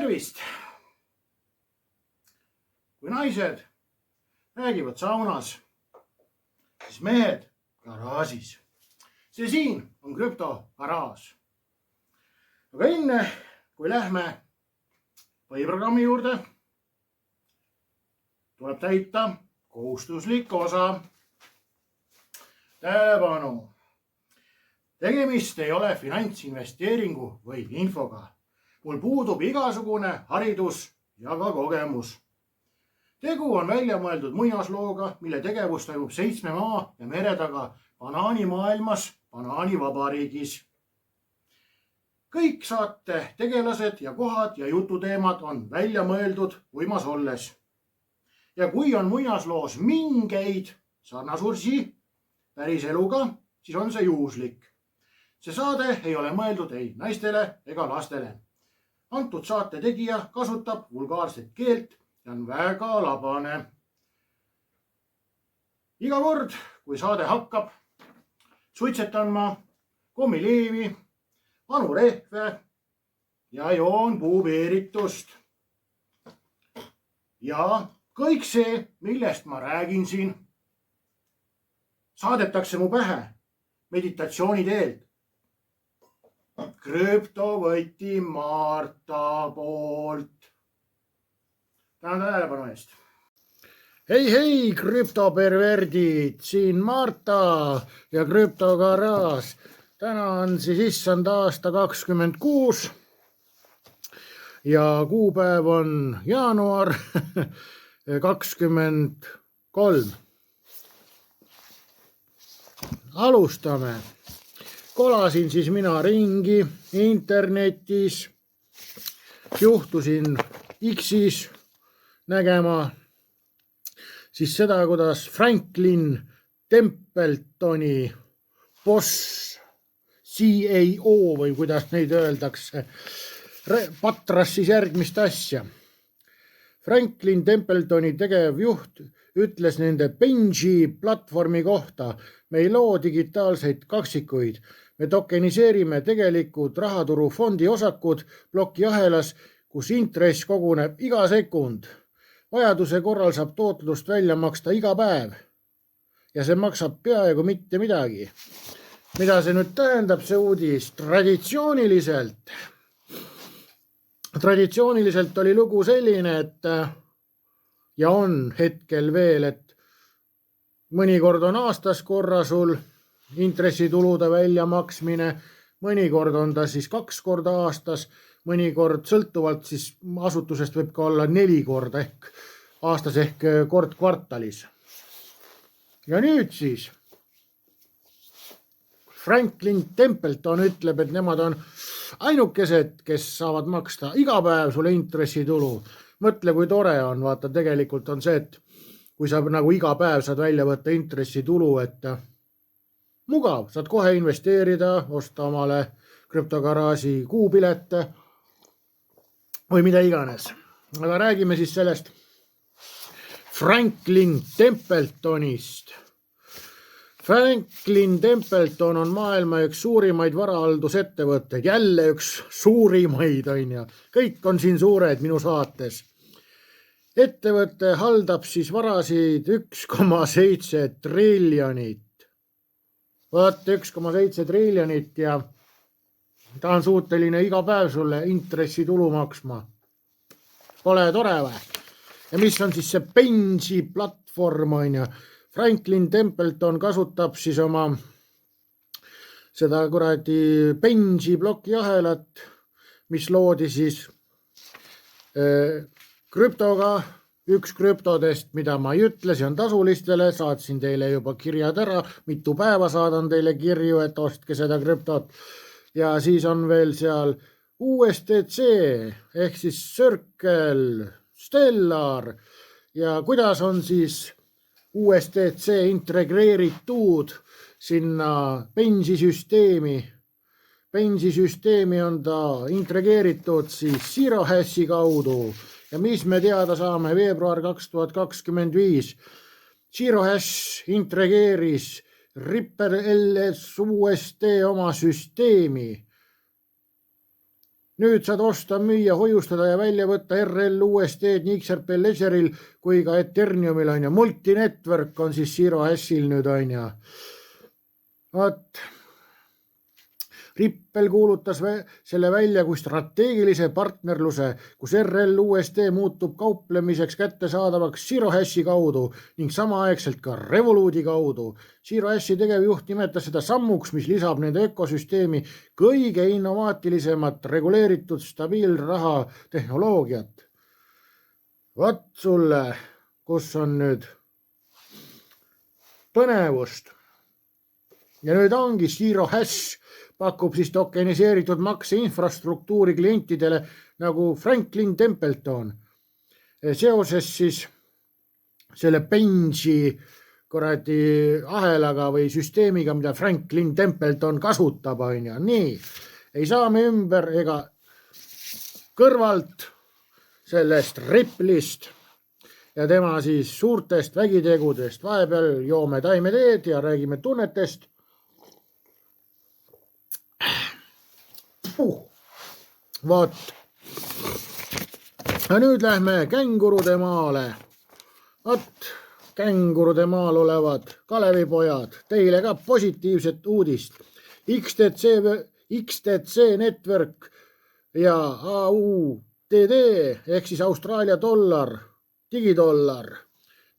tervist! Kui naised räägivad saunas, siis mehed garaažis. See siin on krüptogaraaž. Aga enne, kui lähme põhiprogrammi juurde, tuleb täita kohustuslik osa. Tähelepanu! Tegemist ei ole finantsinvesteeringu või infoga. Mul puudub igasugune haridus ja ka kogemus. Tegu on välja mõeldud muinaslooga, mille tegevus toimub 7 maa ja mere taga banaanimaailmas, banaanivabariigis. Kõik saate tegelased ja kohad ja jututeemad on välja mõeldud uimas olles. Ja kui on muinasloos mingeid sarnasursi päris eluga, siis on see juhuslik. See saade ei ole mõeldud ei naistele ega lastele. Antud saate tegija kasutab vulgaarset keelt ja on väga labane. Iga kord, kui saade hakkab, suitsetan ma kommileevi, vanu rehve ja joon puubeeritust. Ja kõik see, millest ma räägin siin, saadetakse mu pähe meditatsiooni teelt. Krüptovõti Marta poolt. Tänan tähelepanu eest. Hei, krüptoperverdid, siin Marta ja krüptogaraaž. Täna on siis issand aasta 26 ja kuupäev on jaanuar 23. Alustame. Kolasin siis mina ringi internetis, juhtusin X-is nägema siis seda, kuidas Franklin Templetoni boss, CAO või kuidas neid öeldakse, patras siis järgmist asja. Franklin Templetoni tegevjuht ütles nende Benji platvormi kohta: me ei loo digitaalseid kaksikuid, me tokeniseerime tegelikud rahaturufondi osakud plokiahelas, kus intress koguneb iga sekund. Vajaduse korral saab tootlust välja maksta iga päev ja see maksab peaaegu mitte midagi. Mida see nüüd tähendab, see uudis? Traditsiooniliselt oli lugu selline, et ja on hetkel veel, et mõnikord on aastas korra sul intressitulude väljamaksmine, mõnikord on ta siis 2 korda aastas, mõnikord sõltuvalt siis asutusest võib ka olla 4 korda ehk aastas ehk kord kvartalis. Ja nüüd siis Franklin Templeton ütleb, et nemad on ainukesed, kes saavad maksta iga päev sulle intressitulu. Mõtle, kui tore on, vaata, tegelikult on see, et kui sa nagu iga päev saad välja võtta intressitulu, et mugav, saad kohe investeerida, osta omale krüptogaraaži kuupilete või mida iganes. Aga räägime siis sellest Franklin Templetonist. Franklin Templeton on maailma üks suurimaid varahaldusettevõtteid, jälle üks suurimaid on ja kõik on siin suured minu saates. Ettevõte haldab siis varasid 1,7 triljonit. Vaat 1,7 triljonit ja ta on suuteline iga päev sulle intressitulu maksma. Pole tore või? Ja mis on siis see Benji platvorm on ja Franklin Templeton kasutab siis oma seda kuradi Benji plokiahelat, mis loodi siis krüptoga. Üks krüptodest, mida ma ei ütle, see on tasulistele, saatsin teile juba kirjad ära, mitu päeva saadan teile kirju, et ostke seda krüptot. Ja siis on veel seal USDC ehk siis Circle, Stellar ja kuidas on siis USDC integreeritud sinna Benji süsteemi. Benji süsteemi on ta integreeritud siis Zero Hashi kaudu ja mis me teada saame veebruar 2025. Zero Hash integreeris Ripper LSUSD oma süsteemi. Nüüd saad osta, müüa, hoiustada ja välja võtta RL USD-d nii XRP Ledgeril kui ka Ethereumil on ju. Multinetwork on siis Zero Hashil nüüd on ju. Vaat. Ripple kuulutas selle välja kui strateegilise partnerluse, kus RL USD muutub kauplemiseks kättesaadavaks Zero Hashi kaudu ning samaaegselt ka Revoluti kaudu. Zero Hashi tegevjuht nimetas seda sammuks, mis lisab nende ökosüsteemi kõige innovaatilisemat reguleeritud stabiilraha tehnoloogiat. Vaat sulle, kus on nüüd põnevust. Ja nüüd ongi Zero Hash pakub siis tokeniseeritud makse infrastruktuuri klientidele nagu Franklin Templeton. Seoses siis selle Benji ahelaga või süsteemiga, mida Franklin Templeton kasutab, on ju. Nii, ei saa me ümber ega kõrvalt sellest Ripple'ist ja tema siis suurtest vägitegudest. Vahepeal joome taimeteed ja räägime tunnetest. Vaat. Ja nüüd lähme kängurude maale. Vaat, kängurude maal olevad Kalevipojad. Teile ka positiivset uudist. XTC Network ja AUDD ehk siis Austraalia dollar, digidollar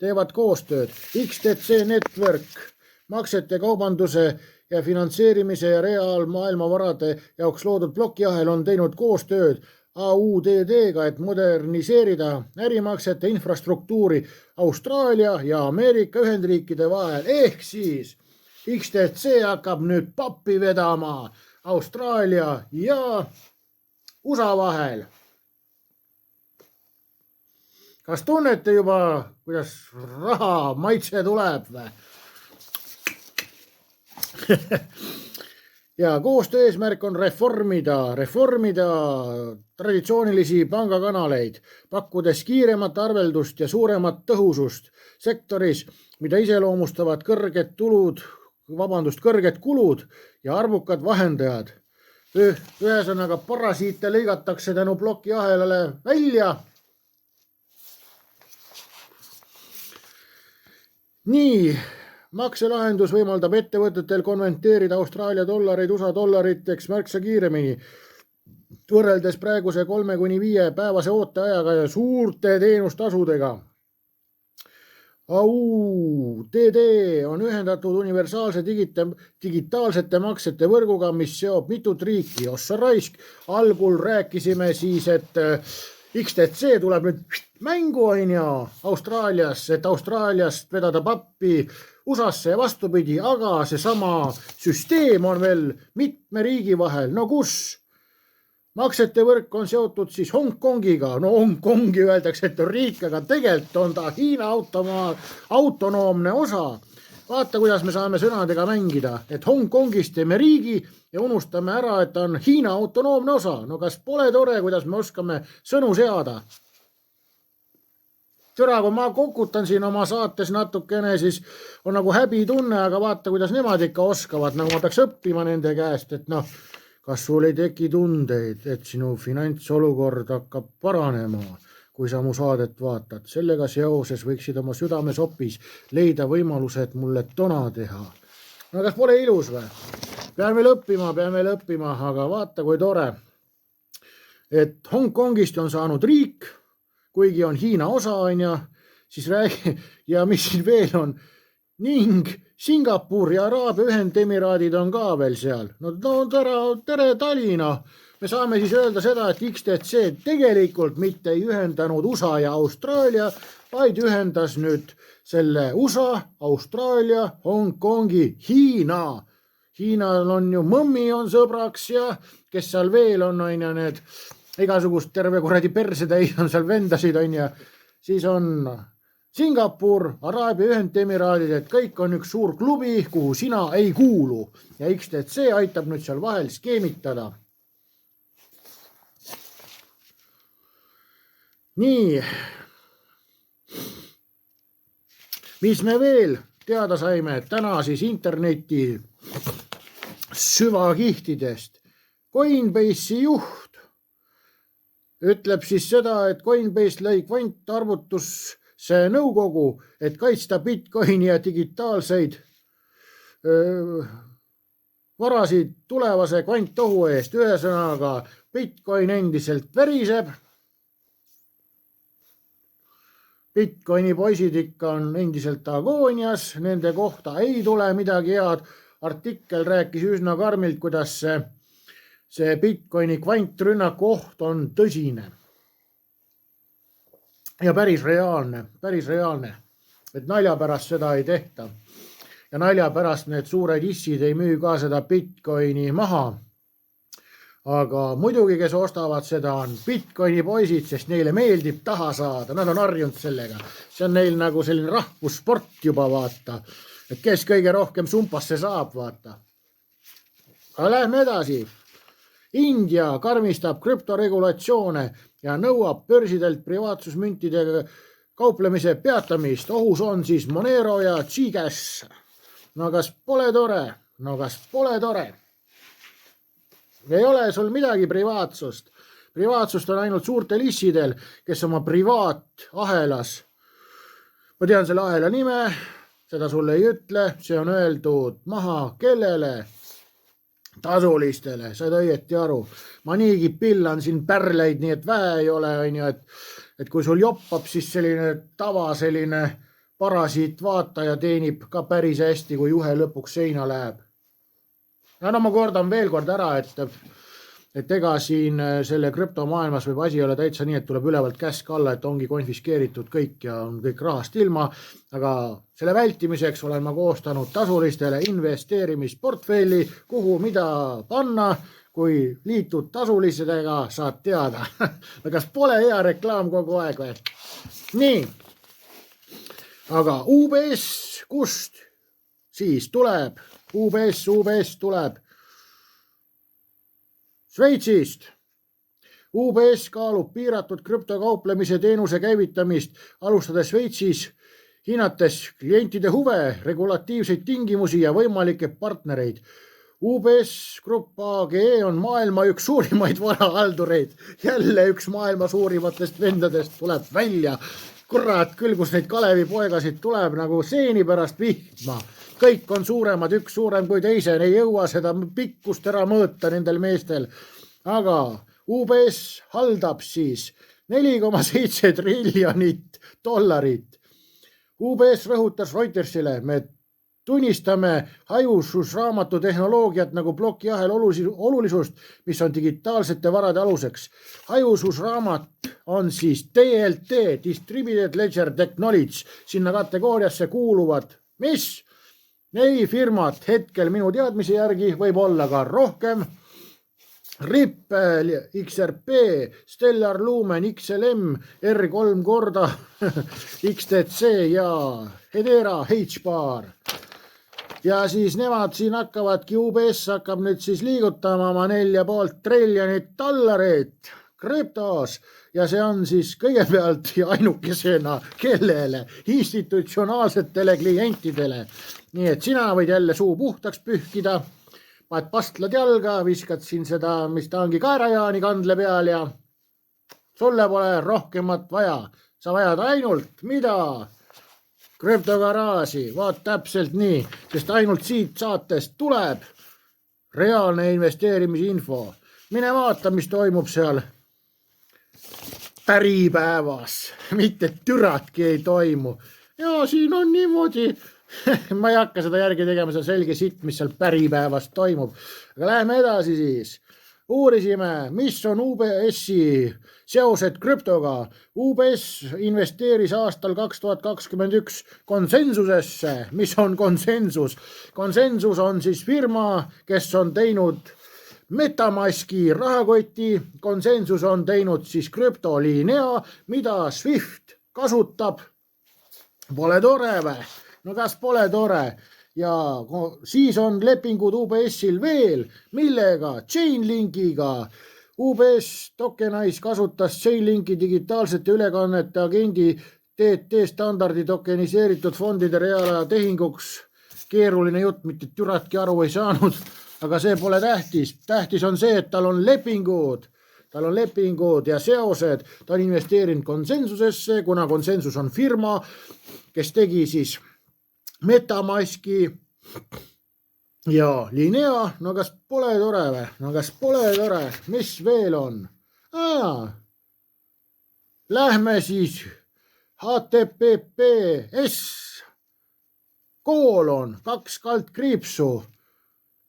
teevad koostööd. XTC Network maksete kaubanduse ja finantseerimise ja reaalmaailmavarade jaoks loodud plokiahel on teinud koostööd AUDD-ga, et moderniseerida ärimaksete infrastruktuuri Austraalia ja Ameerika Ühendriikide vahel. Ehk siis XTC hakkab nüüd pappi vedama Austraalia ja USA vahel. Kas tunnete juba, kuidas raha maitse tuleb või? Ja koostöö eesmärk on reformida traditsioonilisi pangakanaleid, pakkudes kiiremat arveldust ja suuremat tõhusust sektoris, mida iseloomustavad kõrged kulud ja arvukad vahendajad. Ühesõnaga parasiite lõigatakse tänu plokiahelale välja. Nii. Makselahendus võimaldab ettevõtetel konverteerida Austraalia dollareid USA dollariteks märksa kiiremini, võrreldes praeguse 3–5 päevase ooteajaga ja suurte teenustasudega. AUDD on ühendatud universaalse digitaalsete maksete võrguga, mis seob mitut riiki. Ossa raisk, algul rääkisime siis, et XTC tuleb nüüd mängu on ja Austraaliasse, et Austraaliast vedada pappi USA-sse ja vastupidi, aga see sama süsteem on veel mitme riigi vahel. No kus? Maksete võrk on seotud siis Hongkongiga. No Hongkongi öeldakse, et on riik, aga tegelikult on ta Hiina autonoomne osa. Vaata, kuidas me saame sõnadega mängida, et Hongkongist teeme riigi ja unustame ära, et ta on Hiina autonoomne osa. No kas pole tore, kuidas me oskame sõnu seada? Türa, kui ma kokutan siin oma saates natukene, siis on nagu häbi tunne, aga vaata, kuidas nemad ikka oskavad, nagu ma peaks õppima nende käest, et noh, kas sul ei teki tundeid, et sinu finantsolukord hakkab paranema, kui sa mu saadet vaatad. Sellega seoses võiksid oma südamesopis leida võimalused mulle tona teha. No kas pole ilus või? Peame lõppima, aga vaata, kui tore, et Hongkongist on saanud riik, kuigi on Hiina osa on ja siis räägi ja mis siin veel on ning Singapur ja Araabia Ühendemiraadid on ka veel seal. No tere Tallinna. Me saame siis öelda seda, et XTC tegelikult mitte ei ühendanud USA ja Austraalia, vaid ühendas nüüd selle USA, Austraalia, Hongkongi, Hiina. Hiinal on ju mõmmi on sõbraks ja kes seal veel on ja need igasugust terve kuradi persetäis on seal vendasid on ja siis on Singapur, Araabia Ühendemiraadid, et kõik on üks suur klubi, kuhu sina ei kuulu ja XTC aitab nüüd seal vahel skeemitada. Nii, mis me veel teada saime, et täna siis interneti süvakihtidest. Coinbase'i juht ütleb siis seda, et Coinbase lõi kvantarvutusse nõukogu, et kaitsta Bitcoini ja digitaalseid varasid tulevase kvantohu eest. Ühesõnaga, Bitcoin endiselt veriseb. Bitcoini poisid ikka on endiselt agoonias, nende kohta ei tule midagi head. Artikkel rääkis üsna karmilt, kuidas see Bitcoini kvantrünnaku oht on tõsine. Ja päris reaalne, et nalja pärast seda ei tehta. Ja nalja pärast need suured issid ei müü ka seda Bitcoini maha. Aga muidugi, kes ostavad seda, on Bitcoini poisid, sest neile meeldib taha saada. Nad on harjunud sellega. See on neil nagu selline rahvussport juba, vaata. Et kes kõige rohkem sumpasse saab, vaata. Aga lähme edasi. India karmistab krüptoregulatsioone ja nõuab börsidelt privaatsusmüntidega kauplemise peatamist. Ohus on siis Monero ja Gcash. No kas pole tore? Ei ole sul midagi privaatsust. Privaatsust on ainult suurtel issidel, kes oma privaatahelas. Ma tean selle ahela nime, seda sulle ei ütle, see on öeldud maha kellele? Tasulistele, said õieti aru. Ma niigi pillan siin pärleid, nii et vähe ei ole, et kui sul joppab, siis selline selline parasiit vaataja teenib ka päris hästi, kui juhe lõpuks seina läheb. No ma kordan veel kord ära, et ega siin selle krüptomaailmas võib asi olla täitsa nii, et tuleb ülevalt käsk alla, et ongi konfiskeeritud kõik ja on kõik rahast ilma, aga selle vältimiseks olen ma koostanud tasulistele investeerimisportfelli, kuhu mida panna, kui liitud tasulistega saad teada. Kas pole hea reklaam kogu aeg või? Nii, aga UBS kust siis tuleb? UBS tuleb Šveitsist. UBS kaalub piiratud krüptokauplemise teenuse käivitamist, alustades Šveitsis, hinnates klientide huve, regulatiivseid tingimusi ja võimalikke partnereid. UBS Grupp AG on maailma üks suurimaid varahaldureid. Jälle üks maailma suurimatest vendadest tuleb välja. Kurat küll, kus neid Kalevipoegasid tuleb nagu seeni pärast vihma. Kõik on suuremad, üks suurem kui teise, ei jõua seda pikkust ära mõõta nendel meestel. Aga UBS haldab siis 4,7 triljonit dollarit. UBS rõhutas Reutersile, me tunnistame hajususraamatu tehnoloogiat nagu plokiahel olulisust, mis on digitaalsete varade aluseks. Hajususraamat on siis DLT, Distributed Ledger Technology, sinna kategooriasse kuuluvad, mis? 4 firmat hetkel minu teadmise järgi, võib olla ka rohkem. Ripple, XRP, Stellar Lumen, XLM, R3 korda, XTC ja Hedera, H-bar. Ja siis nemad siin hakkavadki, UBS hakkab nüüd siis liigutama oma 4,5 triljonit dollarit krüptos ja see on siis kõigepealt ja ainukesena kellele? Institutsionaalsetele klientidele. Nii et sina võid jälle suu puhtaks pühkida, paned pastlad jalga, viskad siin seda, mis ta ongi kaerajaani kandle peal ja sulle pole rohkemat vaja. Sa vajad ainult mida? Krüptogaraaži, vaat täpselt nii, sest ainult siit saatest tuleb reaalne investeerimisinfo. Mine vaata, mis toimub seal päripäevas, mitte türatki ei toimu. Ja siin on niimoodi. Ma ei hakka seda järgi tegema, see on selge sitt, mis seal päripäevas toimub. Aga läheme edasi siis. Uurisime, mis on UBS-i seosed krüptoga. UBS investeeris aastal 2021 konsensusesse. Mis on konsensus? Konsensus on siis firma, kes on teinud Metamaski rahakoti. Konsensus on teinud siis krüptolinea, mida Swift kasutab. Pole tore või? No kas pole tore? Ja siis on lepingud UBS-il veel, millega? Chainlinkiga. UBS Tokenize kasutas Chainlinki digitaalsete ülekannete agendi TT standardi tokeniseeritud fondide reaalaja tehinguks. Keeruline jutt, mitte türatki aru ei saanud, aga see pole tähtis. Tähtis on see, et tal on lepingud. tal on lepingud ja seosed, ta on investeerinud Konsensusesse, kuna Konsensus on firma, kes tegi siis Metamaski ja Linea. No kas pole tore või? No kas pole tore? Mis veel on? Lähme siis HTTPS ://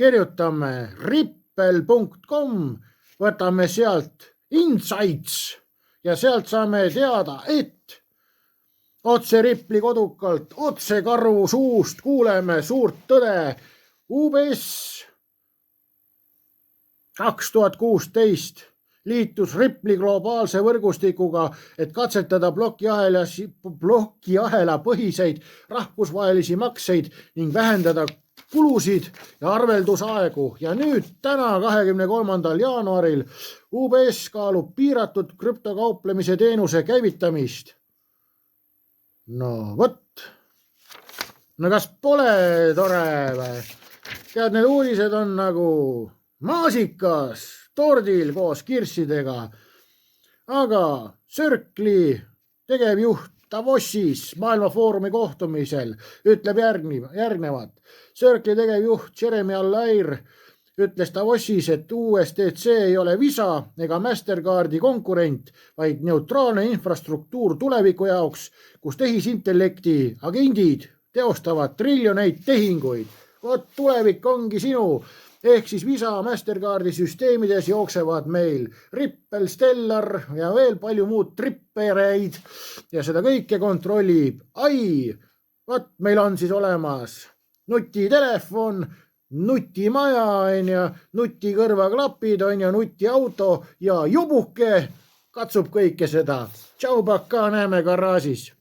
kirjutame rippel.com, võtame sealt insights ja sealt saame teada, et otse Rippli kodukalt, otse karu suust kuuleme suurt tõde. UBS 2016 liitus Rippli globaalse võrgustikuga, et katsetada plokiahela põhiseid rahvusvahelisi makseid ning vähendada kulusid ja arveldusaegu. Ja nüüd täna 23. jaanuaril UBS kaalub piiratud krüptokauplemise teenuse käivitamist. No vot. No kas pole tore või? Tead, need uudised on nagu maasikas tordil koos kirssidega. Aga Circle'i tegevjuht Davosis maailmafoorumi kohtumisel ütleb järgnevat. Circle'i tegevjuht Jeremy Allaire ütles Davosis, et USDC ei ole Visa ega Mastercardi konkurent, vaid neutraalne infrastruktuur tuleviku jaoks, kus tehisintellekti agendid teostavad triljoneid tehinguid. Vot tulevik ongi sinu. Ehk siis Visa Mastercardi süsteemides jooksevad meil Rippel, Stellar ja veel palju muud trippereid ja seda kõike kontrollib AI. Vot meil on siis olemas nutitelefon, nutimaja, nutikõrvaklapid, nutiauto ja jubuke katsub kõike seda. Tšau, näeme garaažis.